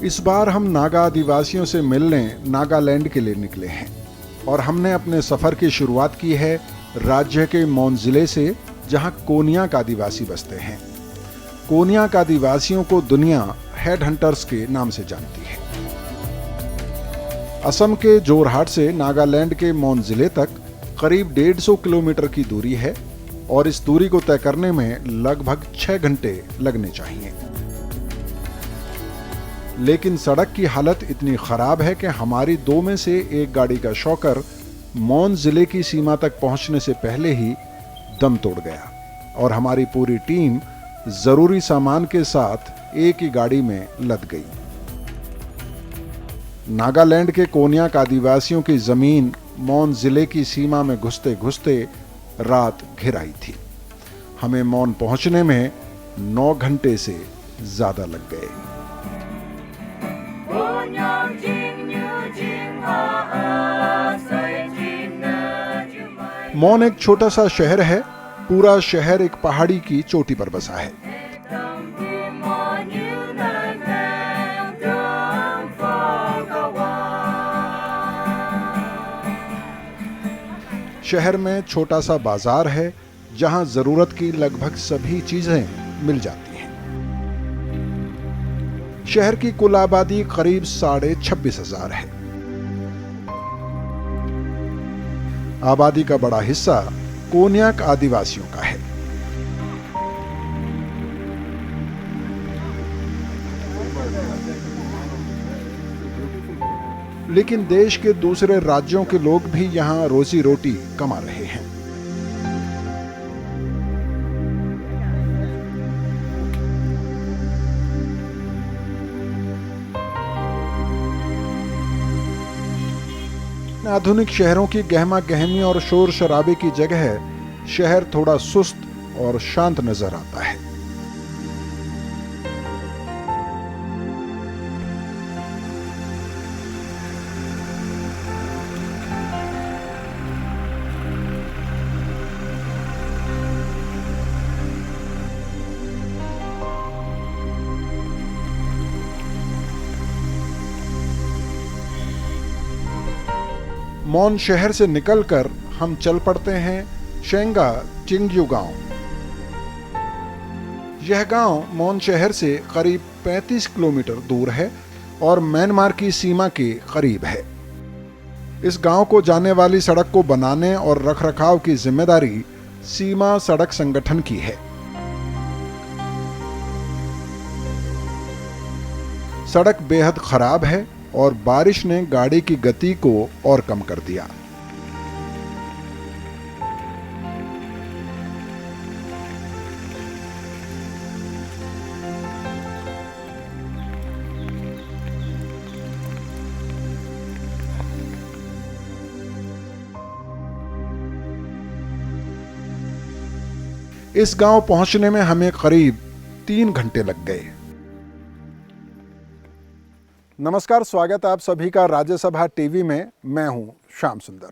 इस बार हम नागा आदिवासियों से मिलने नागालैंड के लिए निकले हैं और हमने अपने सफर की शुरुआत की है राज्य के मौन जिले से, जहां कोन्याक आदिवासी बसते हैं। कोन्याक आदिवासियों को दुनिया हेड हंटर्स के नाम से जानती है। असम के जोरहाट से नागालैंड के मौन जिले तक करीब 150 किलोमीटर की दूरी है और इस दूरी को तय करने में लगभग 6 घंटे लगने चाहिए। लेकिन सड़क की हालत इतनी खराब है कि हमारी 2 में से एक गाड़ी का शॉकर मौन जिले की सीमा तक पहुंचने से पहले ही दम तोड़ गया और हमारी पूरी टीम जरूरी सामान के साथ एक ही गाड़ी में लद गई। नागालैंड के कोन्याक आदिवासियों की जमीन मौन जिले की सीमा में घुसते घुसते रात घिर आई थी। हमें मौन पहुंचने में 9 घंटे से ज्यादा लग गए। मौन एक छोटा सा शहर है। पूरा शहर एक पहाड़ी की चोटी पर बसा है। शहर में छोटा सा बाजार है जहां जरूरत की लगभग सभी चीजें मिल जाती हैं। शहर की कुल आबादी करीब 26,500 है। आबादी का बड़ा हिस्सा कोन्याक आदिवासियों का है। लेकिन देश के दूसरे राज्यों के लोग भी यहां रोजी रोटी कमा रहे हैं। आधुनिक शहरों की गहमा गहमी और शोर शराबे की जगह शहर थोड़ा सुस्त और शांत नजर आता है। मौन शहर से निकलकर हम चल पड़ते हैं शेंगा चिंगयू गांव। यह गांव मौन शहर से करीब 35 किलोमीटर दूर है और म्यांमार की सीमा के करीब है। इस गांव को जाने वाली सड़क को बनाने और रखरखाव की जिम्मेदारी सीमा सड़क संगठन की है। सड़क बेहद खराब है और बारिश ने गाड़ी की गति को और कम कर दिया। इस गांव पहुंचने में हमें करीब 3 घंटे लग गए। नमस्कार, स्वागत है आप सभी का राज्यसभा टीवी में। मैं हूं श्याम सुंदर।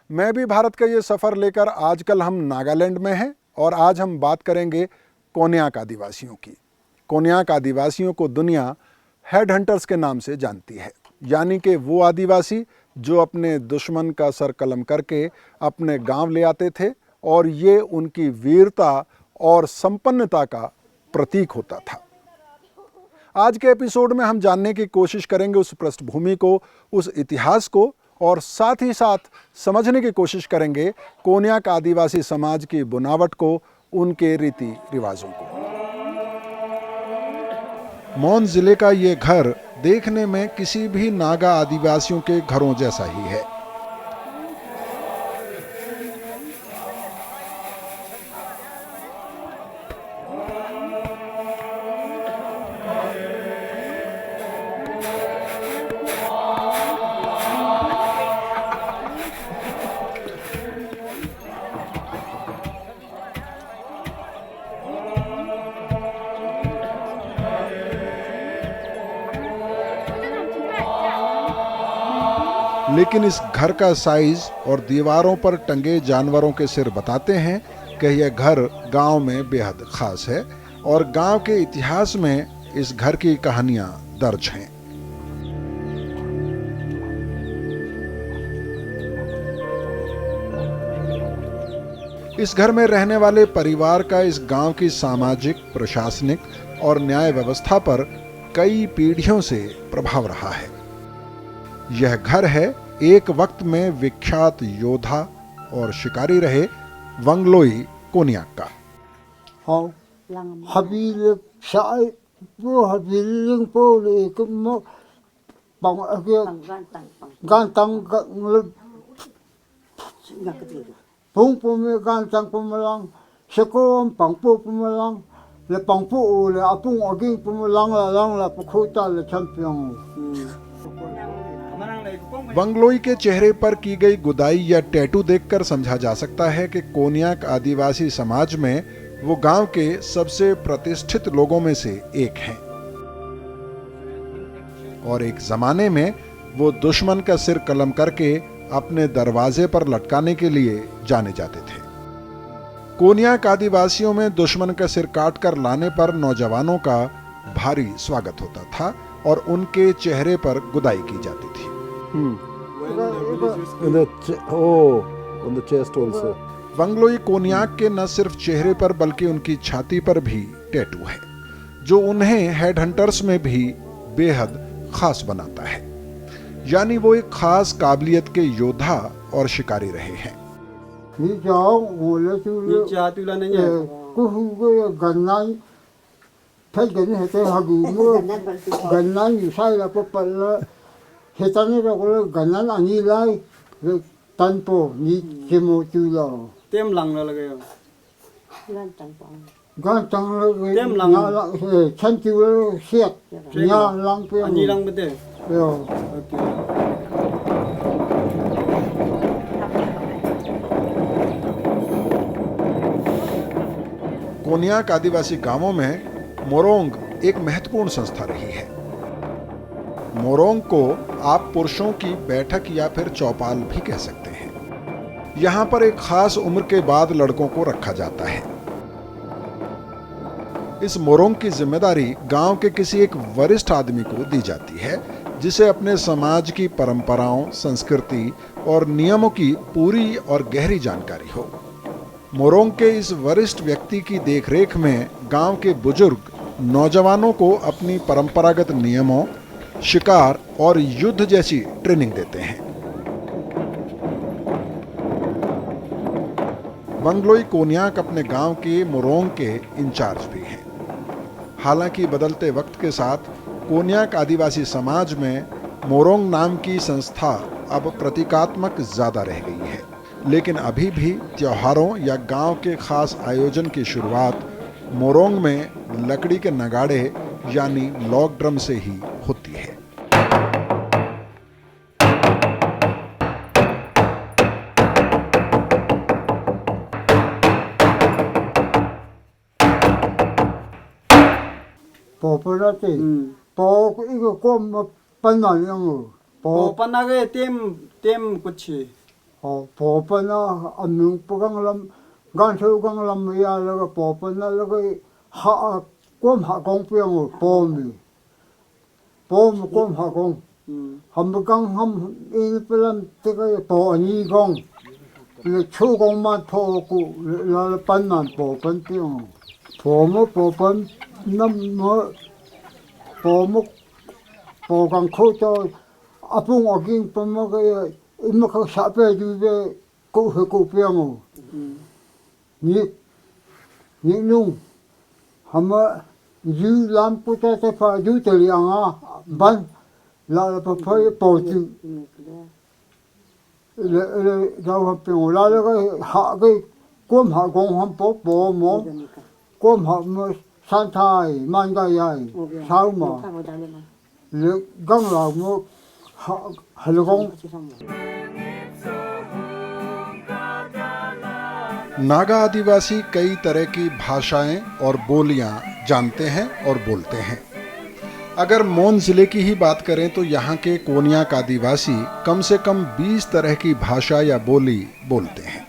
मैं भी भारत का ये सफ़र लेकर आजकल हम नागालैंड में हैं और आज हम बात करेंगे कोन्याक आदिवासियों की। कोन्याक आदिवासियों को दुनिया हेड हंटर्स के नाम से जानती है, यानी कि वो आदिवासी जो अपने दुश्मन का सर कलम करके अपने गांव ले आते थे और ये उनकी वीरता और संपन्नता का प्रतीक होता था। आज के एपिसोड में हम जानने की कोशिश करेंगे उस पृष्ठभूमि को, उस इतिहास को, और साथ ही साथ समझने की कोशिश करेंगे कोन्याक आदिवासी समाज की बुनावट को, उनके रीति रिवाजों को। मौन जिले का ये घर देखने में किसी भी नागा आदिवासियों के घरों जैसा ही है। लेकिन इस घर का साइज और दीवारों पर टंगे जानवरों के सिर बताते हैं कि यह घर गांव में बेहद खास है और गांव के इतिहास में इस घर की कहानियां दर्ज हैं। इस घर में रहने वाले परिवार का इस गांव की सामाजिक, प्रशासनिक और न्याय व्यवस्था पर कई पीढ़ियों से प्रभाव रहा है। यह घर है एक वक्त में विख्यात योद्धा और शिकारी रहे वांगलोई कोन्याक का। वांगलोई के चेहरे पर की गई गुदाई या टैटू देखकर समझा जा सकता है कि कोन्याक आदिवासी समाज में वो गांव के सबसे प्रतिष्ठित लोगों में से एक हैं और एक जमाने में वो दुश्मन का सिर कलम करके अपने दरवाजे पर लटकाने के लिए जाने जाते थे। कोन्याक आदिवासियों में दुश्मन का सिर काट कर लाने पर नौजवानों का भारी स्वागत होता था और उनके चेहरे पर गुदाई की जाती थी। वांगलोई कोन्याक के न सिर्फ चेहरे पर बल्कि उनकी छाती पर भी टैटू है, जो उन्हें हेड हंटर्स में भी बेहद खास बनाता है। यानी वो एक खास काबिलियत के योद्धा और शिकारी रहे हैं। कोन्याक आदिवासी गांवों में मोरोंग एक महत्वपूर्ण संस्था रही है। मोरोंग को आप पुरुषों की बैठक या फिर चौपाल भी कह सकते हैं। यहाँ पर एक खास उम्र के बाद लड़कों को रखा जाता है। इस मोरोंग की जिम्मेदारी गांव के किसी एक वरिष्ठ आदमी को दी जाती है, जिसे अपने समाज की परंपराओं, संस्कृति और नियमों की पूरी और गहरी जानकारी हो। मोरोंग के इस वरिष्ठ व्यक्ति की देखरेख में गांव के बुजुर्ग नौजवानों को अपनी परंपरागत नियमों, शिकार और युद्ध जैसी ट्रेनिंग देते हैं। वांगलोई कोन्याक अपने गांव के मोरोंग के इंचार्ज भी हैं। हालांकि बदलते वक्त के साथ कोन्याक आदिवासी समाज में मोरोंग नाम की संस्था अब प्रतीकात्मक ज्यादा रह गई है, लेकिन अभी भी त्योहारों या गांव के खास आयोजन की शुरुआत मोरोंग में लकड़ी के नगाड़े यानी लॉग ड्रम से ही होती है। नागा आदिवासी कई तरह की भाषाएं और बोलियां जानते हैं और बोलते हैं। अगर मोन जिले की ही बात करें तो यहाँ के कोन्याक आदिवासी कम से कम 20 तरह की भाषा या बोली बोलते हैं,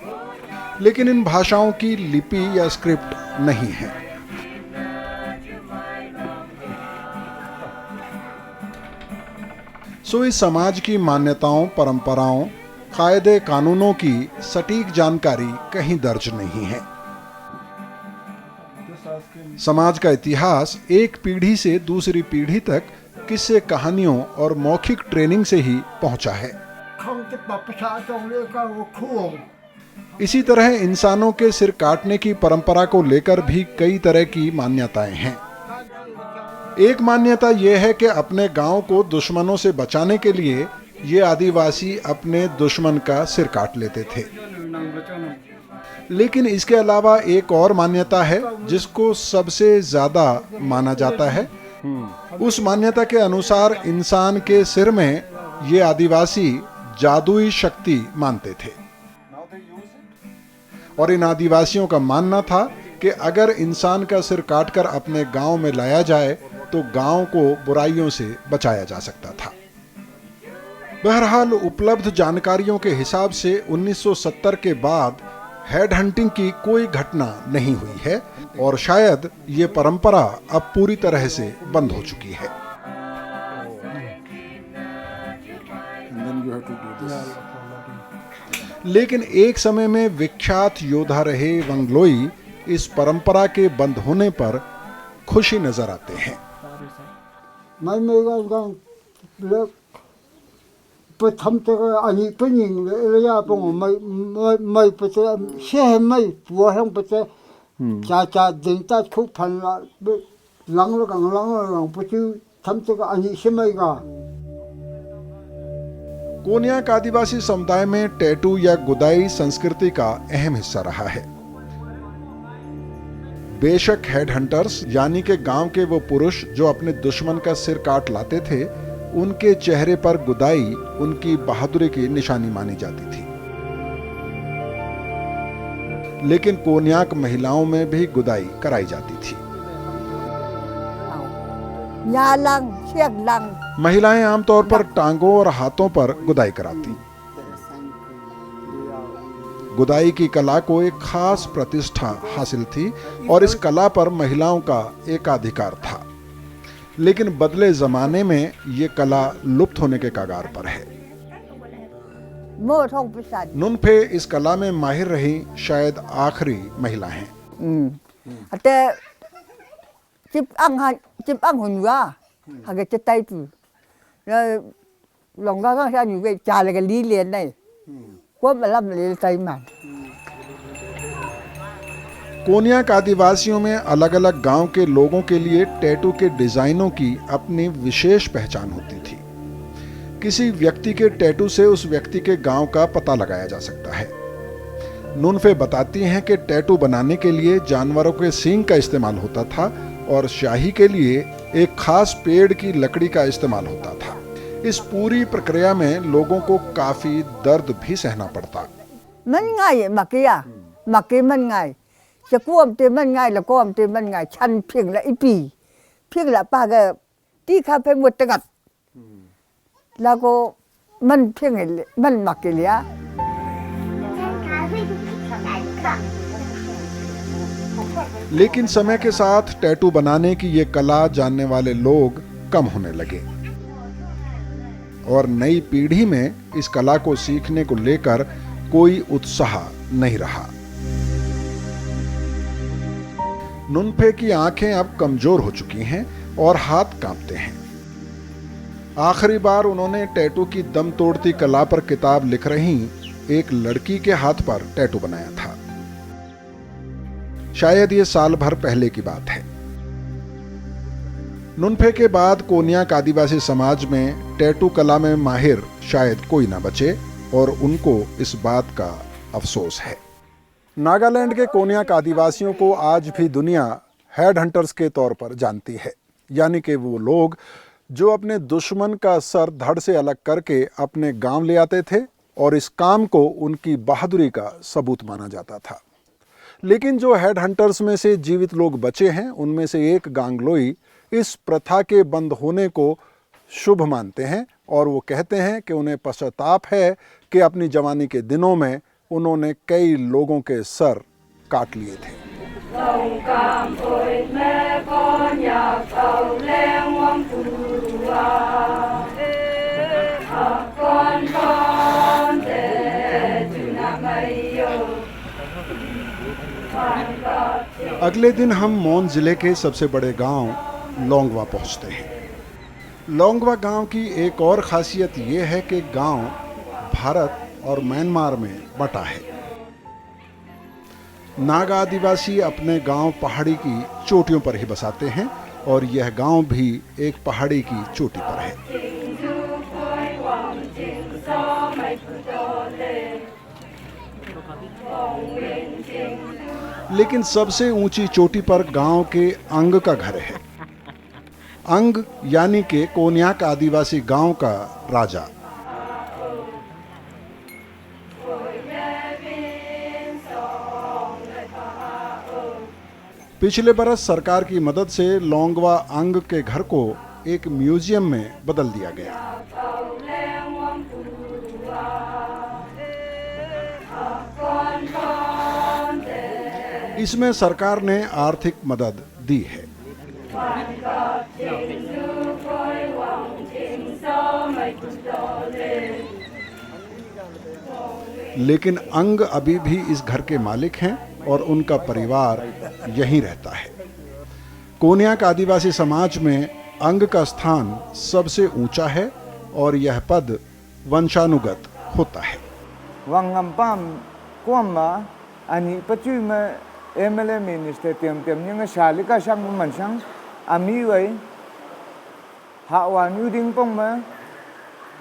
लेकिन इन भाषाओं की लिपि या स्क्रिप्ट नहीं है। सो इस समाज की मान्यताओं, परंपराओं, कायदे कानूनों की सटीक जानकारी कहीं दर्ज नहीं है। समाज का इतिहास एक पीढ़ी से दूसरी पीढ़ी तक किस्से कहानियों और मौखिक ट्रेनिंग से ही पहुंचा है। इसी तरह इंसानों के सिर काटने की परंपरा को लेकर भी कई तरह की मान्यताएं हैं। एक मान्यता यह है कि अपने गांव को दुश्मनों से बचाने के लिए ये आदिवासी अपने दुश्मन का सिर काट लेते थे। लेकिन इसके अलावा एक और मान्यता है जिसको सबसे ज्यादा माना जाता है। उस मान्यता के अनुसार इंसान के सिर में ये आदिवासी जादुई शक्ति मानते थे और इन आदिवासियों का मानना था कि अगर इंसान का सिर काटकर अपने गांव में लाया जाए तो गांव को बुराइयों से बचाया जा सकता था। बहरहाल उपलब्ध जानकारियों के हिसाब से 1970 के बाद हेड हंटिंग की कोई घटना नहीं हुई है और शायद ये परंपरा अब पूरी तरह से बंद हो चुकी है। लेकिन एक समय में विख्यात योद्धा रहे वंगलोई इस परंपरा के बंद होने पर खुशी नजर आते हैं। कोन्याक आदिवासी समुदाय में टैटू या गुदाई संस्कृति का अहम हिस्सा रहा है। बेशक हेड हंटर्स यानी के गांव के वो पुरुष जो अपने दुश्मन का सिर काट लाते थे, उनके चेहरे पर गुदाई उनकी बहादुरी की निशानी मानी जाती थी। लेकिन कोन्याक महिलाओं में भी गुदाई कराई जाती थी। महिलाएं आमतौर पर टांगों और हाथों पर गुदाई कराती। गुदाई की कला को एक खास प्रतिष्ठा हासिल थी और इस कला पर महिलाओं का एकाधिकार था। लेकिन बदले जमाने में ये कला लुप्त होने के कगार पर है। नुनफे इस कला में माहिर रही शायद आखिरी महिला हैं। कोन्याक आदिवासियों में अलग अलग गांव के लोगों के लिए टैटू के डिजाइनों की अपनी विशेष पहचान होती थी। किसी व्यक्ति के टैटू से उस व्यक्ति के गांव का पता लगाया जा सकता है। नुनफे बताती हैं कि टैटू बनाने के लिए जानवरों के सींग का इस्तेमाल होता था और स्याही के लिए एक खास पेड़ की लकड़ी का इस्तेमाल होता था। इस पूरी प्रक्रिया में लोगों को काफी दर्द भी सहना पड़ता। लेकिन समय के साथ टैटू बनाने की ये कला जानने वाले लोग कम होने लगे और नई पीढ़ी में इस कला को सीखने को लेकर कोई उत्साह नहीं रहा। नुनफे की आंखें अब कमजोर हो चुकी हैं और हाथ कांपते हैं। आखिरी बार उन्होंने टैटू की दम तोड़ती कला पर किताब लिख रही एक लड़की के हाथ पर टैटू बनाया था। शायद ये साल भर पहले की बात है। नुनफे के बाद कोन्याक आदिवासी समाज में टैटू कला में माहिर शायद कोई ना बचे और उनको इस बात का अफसोस है। नागालैंड के कोन्याक आदिवासियों को आज भी दुनिया हेड हंटर्स के तौर पर जानती है, यानी कि वो लोग जो अपने दुश्मन का सर धड़ से अलग करके अपने गांव ले आते थे और इस काम को उनकी बहादुरी का सबूत माना जाता था। लेकिन जो हेड हंटर्स में से जीवित लोग बचे हैं, उनमें से एक गांगलोई इस प्रथा के बंद होने को शुभ मानते हैं और वो कहते हैं कि उन्हें पश्चाताप है कि अपनी जवानी के दिनों में उन्होंने कई लोगों के सर काट लिए थे। अगले दिन हम मौन जिले के सबसे बड़े गांव लोंगवा पहुंचते हैं। लोंगवा गांव की एक और खासियत ये है कि गांव भारत और म्यांमार में बटा है। नागा आदिवासी अपने गांव पहाड़ी की चोटियों पर ही बसाते हैं और यह गांव भी एक पहाड़ी की चोटी पर है। लेकिन सबसे ऊंची चोटी पर गांव के अंग का घर है। अंग यानी के कोन्याक आदिवासी गांव का राजा। पिछले बरस सरकार की मदद से लोंगवा अंग के घर को एक म्यूजियम में बदल दिया गया। इसमें सरकार ने आर्थिक मदद दी है। लेकिन अंग अभी भी इस घर के मालिक हैं और उनका परिवार यहीं रहता है। कोन्याक आदिवासी समाज में अंग का स्थान सबसे ऊंचा है और यह पद वंशानुगत होता है। Wangampam kuama ani pachuma MLA minister tiam yang salika sang mansang ami wei hawan uding pong ma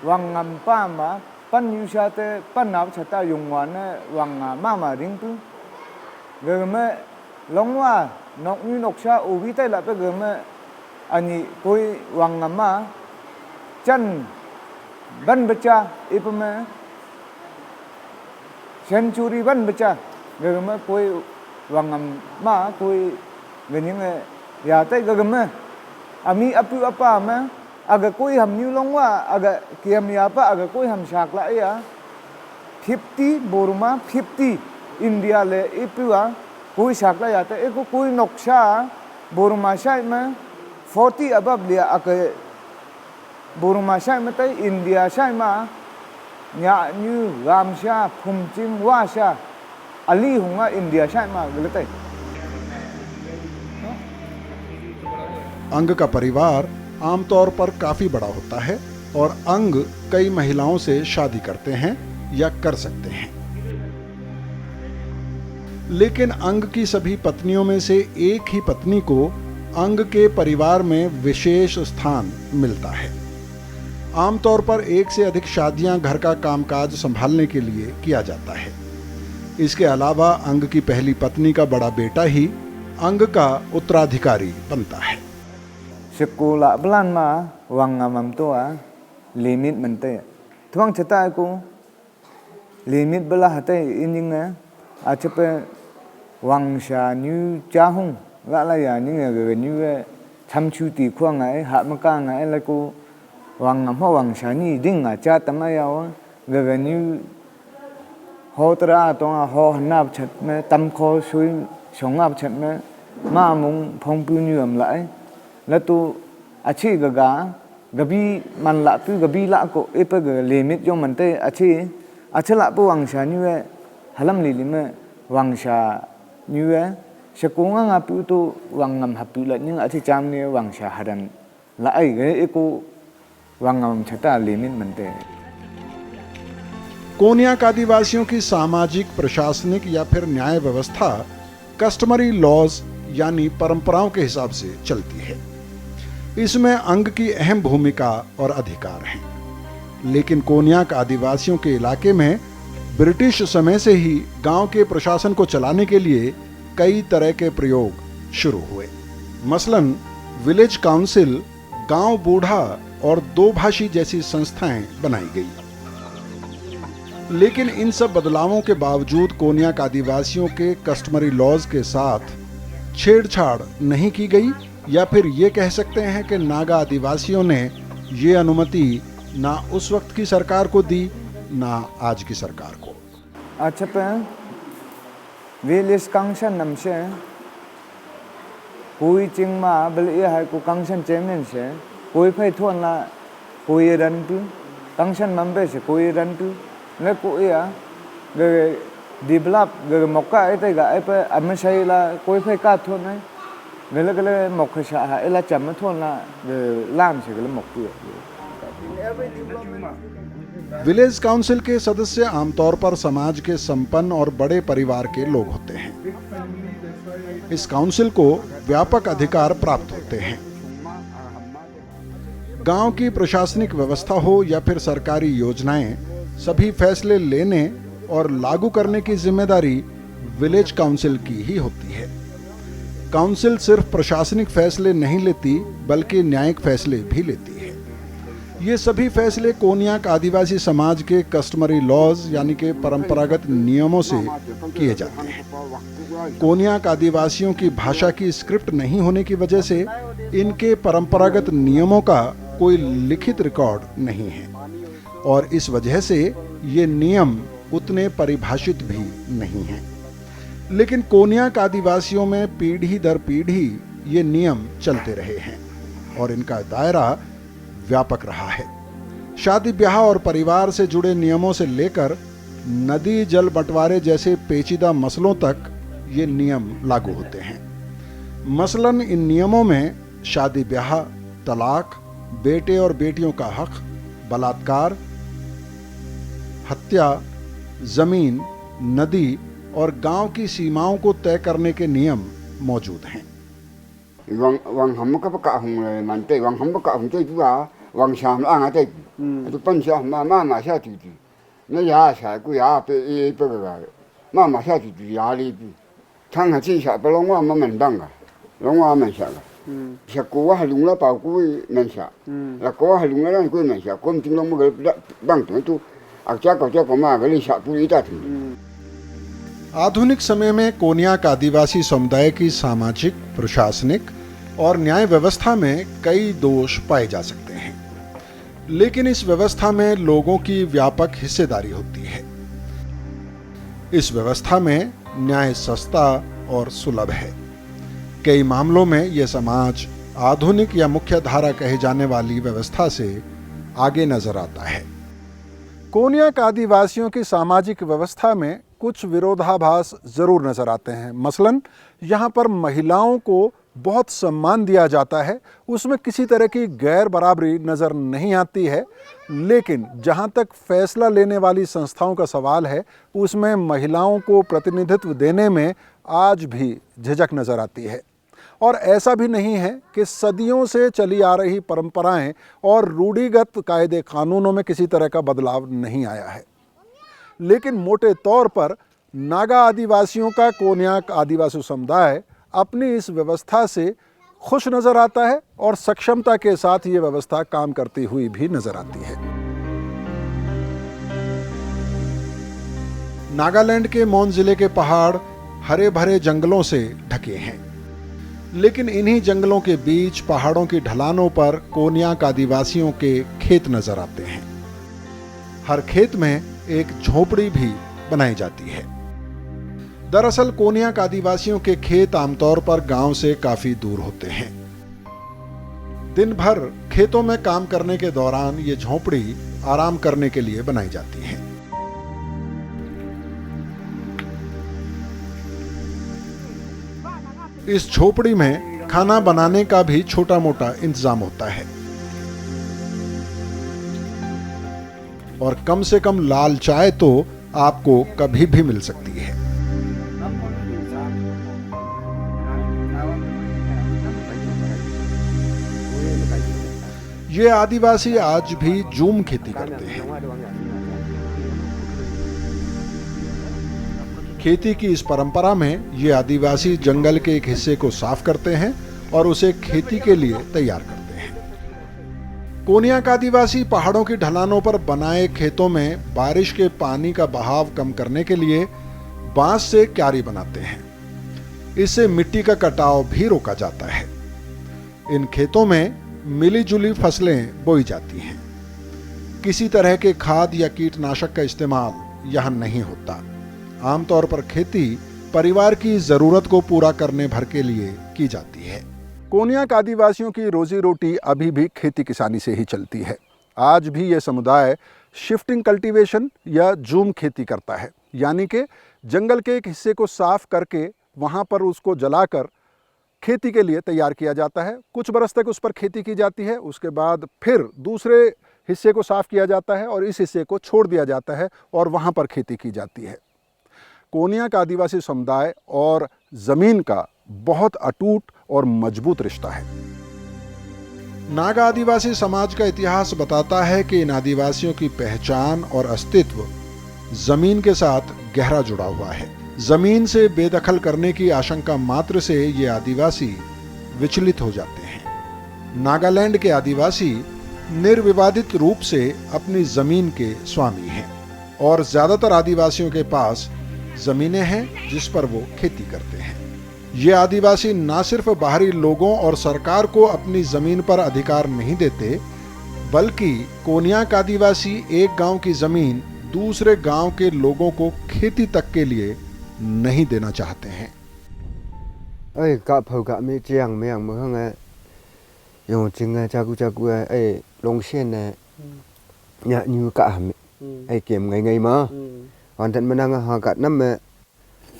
wangampam ma pan yusate pan nap chata yungwan wang mama ring tu gama longwa nok ni noksha ubi tai la pe gama ani koi wangama chan ban bacha ipama century ban bacha gama koi wangam ma koi ganing ya tai gama ami apu apa ma aga koi ham new longwa aga kiam ya pa aga koi ham sak la ya 50 Burma 50 India le ipua koi sak la ya ta eko koi noksha Burma sai ma 40 above le aga Burma sai ma tai India sai ma nya như Ramsha Phumchim Washa Ali hunga India sai ma गलत है। अंग का परिवार आमतौर पर काफी बड़ा होता है और अंग कई महिलाओं से शादी करते हैं या कर सकते हैं। लेकिन अंग की सभी पत्नियों में से एक ही पत्नी को अंग के परिवार में विशेष स्थान मिलता है। आमतौर पर एक से अधिक शादियां घर का कामकाज संभालने के लिए किया जाता है। इसके अलावा अंग की पहली पत्नी का बड़ा बेटा ही अंग का उत्तराधिकारी बनता है। Sekolah belan ma wangamam tua limit mente tuang cerita aku limit belah hati ini na acape wangsha new jahung gak lah ya ni gak new chăm cuti kuang ai hak makan ai laku wangam ho wangsha ni ding aja tamaya gak new ho tera tonga ho nap chat me tam kho sui songap chat me ma mung phong pu như am lại Latu achi gaga gabi man la pu gabi la ko epa ga limit jo mante achi achela pu wangsha nyue halam li lime wangsha nyue sekunga nga pu tu wangam hapu la ning achi cham ne wangsha hadan la ai ge eko wangam chata limit mante। Konyak आदिवासियों की सामाजिक, प्रशासनिक या फिर न्याय व्यवस्था customary laws यानी परंपराओं के हिसाब से चलती है। इसमें अंग की अहम भूमिका और अधिकार हैं। लेकिन कोन्याक आदिवासियों के इलाके में ब्रिटिश समय से ही गांव के प्रशासन को चलाने के लिए कई तरह के प्रयोग शुरू हुए। मसलन विलेज काउंसिल, गांव बूढ़ा और दो भाषी जैसी संस्थाएं बनाई गई। लेकिन इन सब बदलावों के बावजूद कोन्याक आदिवासियों के कस्टमरी लॉज के साथ छेड़छाड़ नहीं की गई, या फिर ये कह सकते हैं कि नागा आदिवासियों ने ये अनुमति ना उस वक्त की सरकार को दी ना आज की सरकार को। अच्छा पे विलेज कांगशन नमसे कोई चिंगमा बल ये है को कांगशन चेयरमैन से कोई भाई थोन ला कोई रन पु कांगशन मेंबर से कोई रन पु ने को या गे develop ge mokka ai tai ga ai pe amsai la koi phai ka thon ai gele mok kha ha ai la cham thon la lam se gele mok tu village council के सदस्य आमतौर पर समाज के संपन्न और बड़े परिवार के लोग होते हैं। इस काउंसिल को व्यापक अधिकार प्राप्त होते हैं। गांव की प्रशासनिक व्यवस्था हो या फिर सरकारी योजनाएं, सभी फैसले लेने और लागू करने की जिम्मेदारी विलेज काउंसिल की ही होती है। काउंसिल सिर्फ प्रशासनिक फैसले नहीं लेती बल्कि न्यायिक फैसले भी लेती है। ये सभी फैसले कोन्याक आदिवासी समाज के कस्टमरी लॉज यानी के परंपरागत नियमों से किए जाते हैं। कोन्याक आदिवासियों की भाषा की स्क्रिप्ट नहीं होने की वजह से इनके परंपरागत नियमों का कोई लिखित रिकॉर्ड नहीं है और इस वजह से ये नियम उतने परिभाषित भी नहीं हैं। लेकिन कोन्याक आदिवासियों में पीढ़ी दर पीढ़ी ये नियम चलते रहे हैं और इनका दायरा व्यापक रहा है। शादी ब्याह और परिवार से जुड़े नियमों से लेकर नदी जल बंटवारे जैसे पेचीदा मसलों तक ये नियम लागू होते हैं। मसलन इन नियमों में शादी ब्याह, तलाक, बेटे और बेटियों का हक, बलात्कार, हत्या, जमीन, नदी और गांव की सीमाओं को तय करने के नियम मौजूद हैं। wang ham ka ka hung man te wang ham ka hung te tu a wang sham ang a te tu pan sha ma sha ti ti na ya sha ku ya pe e pe ga ma sha ti ti ya li bi chang ha chi sha pa long wa ma man dang ga long wa man sha ga sha ku wa lung la pa ku man sha la ko ha lung la ku man sha kom ting long ma ga bang tu a cha ko ma ga li sha pu ita ti। आधुनिक समय में कोन्याक आदिवासी समुदाय की सामाजिक, प्रशासनिक और न्याय व्यवस्था में कई दोष पाए जा सकते हैं, लेकिन इस व्यवस्था में लोगों की व्यापक हिस्सेदारी होती है। इस व्यवस्था में न्याय सस्ता और सुलभ है। कई मामलों में यह समाज आधुनिक या मुख्य धारा कहे जाने वाली व्यवस्था से आगे नजर आता है। कोन्याक आदिवासियों की सामाजिक व्यवस्था में कुछ विरोधाभास जरूर नजर आते हैं। मसलन यहाँ पर महिलाओं को बहुत सम्मान दिया जाता है, उसमें किसी तरह की गैर बराबरी नज़र नहीं आती है। लेकिन जहाँ तक फैसला लेने वाली संस्थाओं का सवाल है, उसमें महिलाओं को प्रतिनिधित्व देने में आज भी झिझक नज़र आती है। और ऐसा भी नहीं है कि सदियों से चली आ रही परंपराएं और रूढ़िगत कायदे कानूनों में किसी तरह का बदलाव नहीं आया है। लेकिन मोटे तौर पर नागा आदिवासियों का कोन्याक आदिवासी समुदाय अपनी इस व्यवस्था से खुश नज़र आता है और सक्षमता के साथ ये व्यवस्था काम करती हुई भी नज़र आती है। नागालैंड के मोन जिले के पहाड़ हरे भरे जंगलों से ढके हैं, लेकिन इन्हीं जंगलों के बीच पहाड़ों की ढलानों पर कोन्याक आदिवासियों के खेत नजर आते हैं। हर खेत में एक झोपड़ी भी बनाई जाती है। दरअसल कोन्याक आदिवासियों के खेत आमतौर पर गांव से काफी दूर होते हैं। दिन भर खेतों में काम करने के दौरान ये झोपड़ी आराम करने के लिए बनाई जाती है। इस झोपड़ी में खाना बनाने का भी छोटा मोटा इंतजाम होता है और कम से कम लाल चाय तो आपको कभी भी मिल सकती है। ये आदिवासी आज भी जूम खेती करते हैं। खेती की इस परंपरा में ये आदिवासी जंगल के एक हिस्से को साफ करते हैं और उसे खेती के लिए तैयार करते हैं। कोन्याक आदिवासी पहाड़ों की ढलानों पर बनाए खेतों में बारिश के पानी का बहाव कम करने के लिए बांस से क्यारी बनाते हैं। इससे मिट्टी का कटाव भी रोका जाता है। इन खेतों में मिली जुली फसलें बोई जाती हैं। किसी तरह के खाद या कीटनाशक का इस्तेमाल यहाँ नहीं होता। आमतौर पर खेती परिवार की जरूरत को पूरा करने भर के लिए की जाती है। कोन्याक आदिवासियों की रोजी रोटी अभी भी खेती किसानी से ही चलती है। आज भी यह समुदाय शिफ्टिंग कल्टीवेशन या जूम खेती करता है। यानी कि जंगल के एक हिस्से को साफ करके वहाँ पर उसको जलाकर खेती के लिए तैयार किया जाता है। कुछ बरस तक उस पर खेती की जाती है, उसके बाद फिर दूसरे हिस्से को साफ किया जाता है और इस हिस्से को छोड़ दिया जाता है और वहाँ पर खेती की जाती है। कोन्या का आदिवासी समुदाय और ज़मीन का बहुत अटूट और मजबूत रिश्ता है। नागा आदिवासी समाज का इतिहास बताता है कि इन आदिवासियों की पहचान और अस्तित्व जमीन के साथ गहरा जुड़ा हुआ है। जमीन से बेदखल करने की आशंका मात्र से ये आदिवासी विचलित हो जाते हैं। नागालैंड के आदिवासी निर्विवादित रूप से अपनी जमीन के स्वामी हैं और ज्यादातर आदिवासियों के पास जमीनें हैं जिस पर वो खेती करते हैं। ये आदिवासी ना सिर्फ बाहरी लोगों और सरकार को अपनी जमीन पर अधिकार नहीं देते, बल्कि कोन्या का आदिवासी एक गांव की जमीन दूसरे गांव के लोगों को खेती तक के लिए नहीं देना चाहते हैं। अरे का phâu का में chiang में ang mong nga yung ching chaku ai long xian ne nya nyu ka ham ai kem ngai ma hoàn thành menang ha ka nam me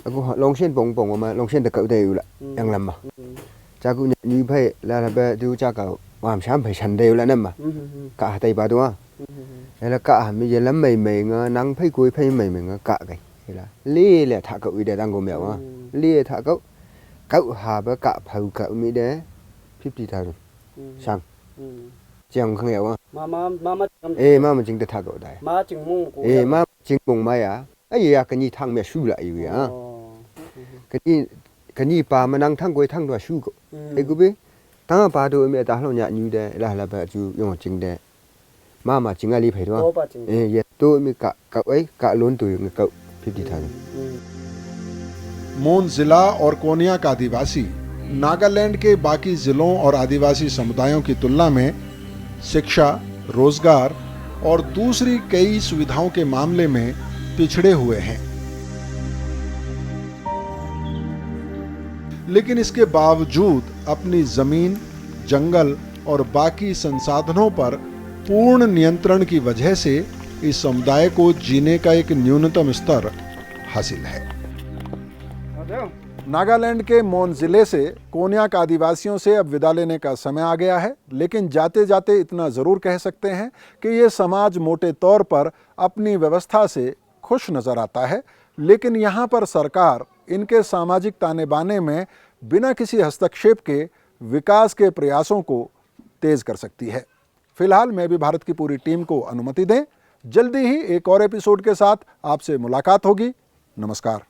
aku long xian pong ma long xian de ka de yu la yang lam ma chaku nya nyu phai la ba du cha ka wam sam phai san de la nam ma ka tai ba do la ka ham ye lam mei nga nang phai kui phai mei nga ka kai là li le tha ka ui de dang go mèo ma li tha cậu hà bữa cạ phâu cậu mỹ đế 50,000 sang chẳng không hiểu mà mà chính được thằng cậu đây mà chính bùng mai à ấy à cái gì thằng mẹ su lại vậy à cái gì bà mà năng thằng quay thằng đòi su cậu ấy cứ biết thằng bà đôi mẹ ta lâu nhạt như thế là bà chú用chính đấy mà chính ai đi phải đúng không tôi mới cậu ấy cạ luôn tuổi người cậu 50,000 मोन जिला और कोन्या का आदिवासी नागालैंड के बाकी जिलों और आदिवासी समुदायों की तुलना में शिक्षा, रोजगार और दूसरी कई सुविधाओं के मामले में पिछड़े हुए हैं। लेकिन इसके बावजूद अपनी जमीन, जंगल और बाकी संसाधनों पर पूर्ण नियंत्रण की वजह से इस समुदाय को जीने का एक न्यूनतम स्तर हासिल है। नागालैंड के मोन जिले से कोन्या का आदिवासियों से अब विदा लेने का समय आ गया है, लेकिन जाते जाते इतना ज़रूर कह सकते हैं कि ये समाज मोटे तौर पर अपनी व्यवस्था से खुश नज़र आता है, लेकिन यहाँ पर सरकार इनके सामाजिक ताने बाने में बिना किसी हस्तक्षेप के विकास के प्रयासों को तेज़ कर सकती है। फिलहाल मैं भी भारत की पूरी टीम को अनुमति दें। जल्दी ही एक और एपिसोड के साथ आपसे मुलाकात होगी। नमस्कार।